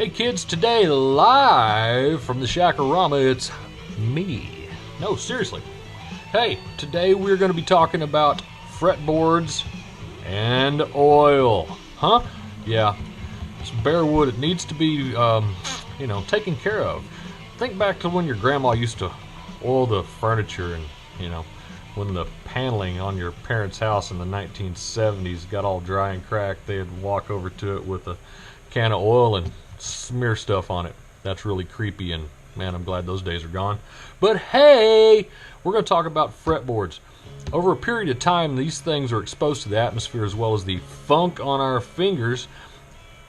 Hey kids, today live from the Shack-O-Rama, it's me. No, seriously. Hey, today we're going to be talking about fretboards and oil. Huh? Yeah, it's bare wood. It needs to be, taken care of. Think back to when your grandma used to oil the furniture and, when the paneling on your parents' house in the 1970s got all dry and cracked, they'd walk over to it with a can of oil and smear stuff on it. That's really creepy, and man, I'm glad those days are gone. But hey, we're going to talk about fretboards. Over a period of time, these things are exposed to the atmosphere as well as the funk on our fingers,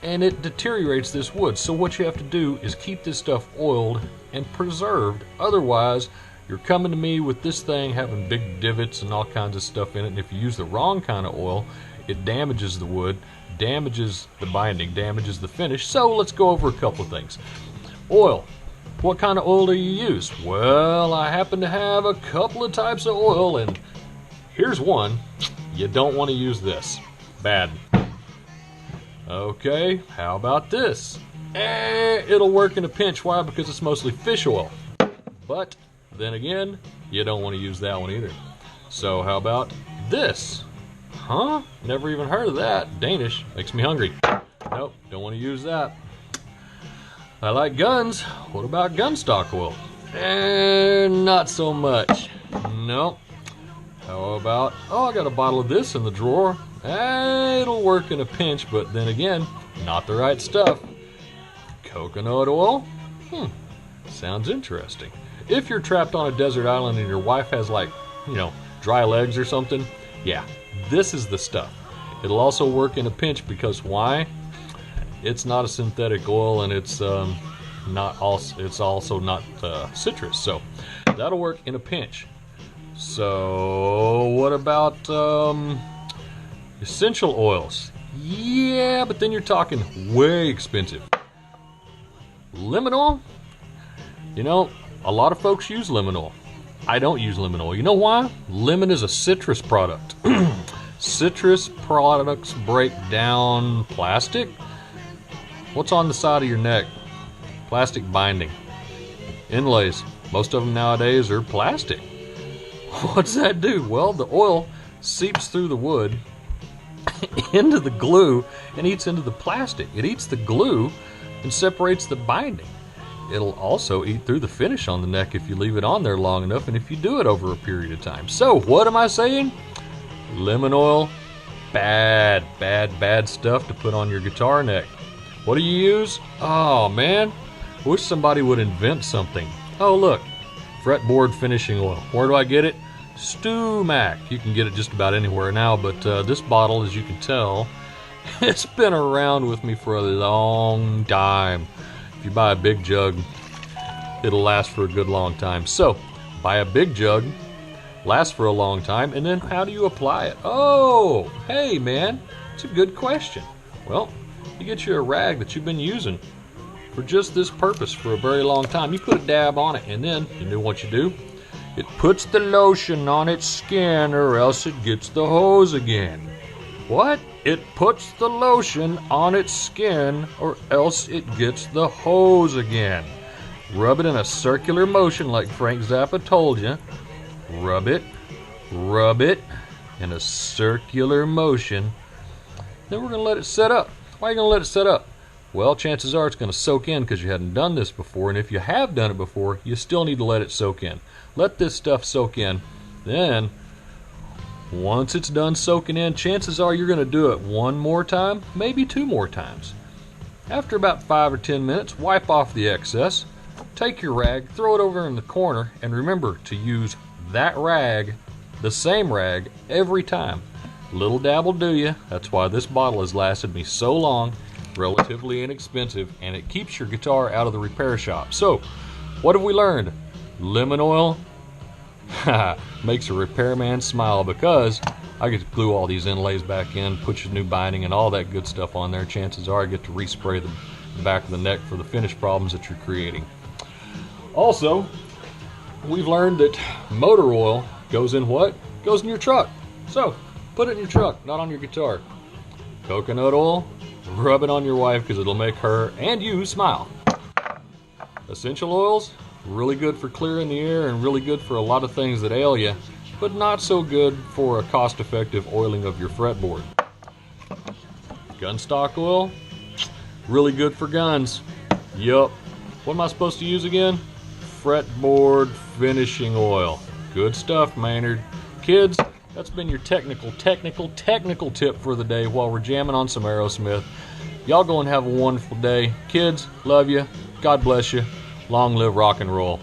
and it deteriorates this wood. So what you have to do is keep this stuff oiled and preserved. Otherwise, you're coming to me with this thing having big divots and all kinds of stuff in it, and if you use the wrong kind of oil, it damages the wood, damages the binding, damages the finish. So let's go over a couple of things. Oil. What kind of oil do you use? Well, I happen to have a couple of types of oil, and here's one. You don't want to use this. Bad. Okay, how about this? It'll work in a pinch. Why? Because it's mostly fish oil. But then again, you don't want to use that one either. So how about this? Huh? Never even heard of that. Danish. Makes me hungry. Nope, don't want to use that. I like guns. What about gun stock oil? Not so much. Nope. How about, I got a bottle of this in the drawer. It'll work in a pinch, but then again, not the right stuff. Coconut oil? Sounds interesting. If you're trapped on a desert island and your wife has dry legs or something, yeah, this is the stuff. It'll also work in a pinch because why? It's not a synthetic oil, and it's also not citrus, so that'll work in a pinch. So what about essential oils? Yeah, but then you're talking way expensive. Lemon oil? A lot of folks use lemon oil. I don't use lemon oil. You know why? Lemon is a citrus product. Citrus products break down plastic. What's on the side of your neck? Plastic binding. Inlays. Most of them nowadays are plastic. What's that do? Well, the oil seeps through the wood into the glue and eats into the plastic. It eats the glue and separates the binding. It'll also eat through the finish on the neck if you leave it on there long enough and if you do it over a period of time. So what am I saying? Lemon oil, bad stuff to put on your guitar neck. What do you use? Oh man, wish somebody would invent something. Oh look, fretboard finishing oil. Where do I get it? Stu-Mac. You can get it just about anywhere now, but this bottle, as you can tell, it's been around with me for a long time. If you buy a big jug, it'll last for a good long time. So, buy a big jug, lasts for a long time, and then how do you apply it? Oh, hey man, it's a good question. Well, you get you a rag that you've been using for just this purpose for a very long time. You put a dab on it, and then, you know what you do? It puts the lotion on its skin, or else it gets the hose again. What? It puts the lotion on its skin, or else it gets the hose again. Rub it in a circular motion like Frank Zappa told you. Rub it in a circular motion. Then we're going to let it set up. Why are you going to let it set up? Well, chances are it's going to soak in because you hadn't done this before, and if you have done it before, you still need to let it soak in. Let this stuff soak in. Then, once it's done soaking in, chances are you're going to do it one more time, maybe two more times. After about 5 or 10 minutes, wipe off the excess, take your rag, throw it over in the corner, and remember to use that rag, the same rag, every time. Little dab will do you. That's why this bottle has lasted me so long, relatively inexpensive, and it keeps your guitar out of the repair shop. So, what have we learned? Lemon oil makes a repairman smile, because I get to glue all these inlays back in, put your new binding and all that good stuff on there. Chances are I get to respray the back of the neck for the finish problems that you're creating. Also, we've learned that motor oil goes in what? Goes in your truck. So, put it in your truck, not on your guitar. Coconut oil, rub it on your wife because it'll make her and you smile. Essential oils, really good for clearing the air and really good for a lot of things that ail you, but not so good for a cost-effective oiling of your fretboard. Gun stock oil, really good for guns. Yup. What am I supposed to use again? Fretboard finishing oil. Good stuff, Maynard. Kids, that's been your technical tip for the day while we're jamming on some Aerosmith. Y'all go and have a wonderful day. Kids, love you. God bless you. Long live rock and roll.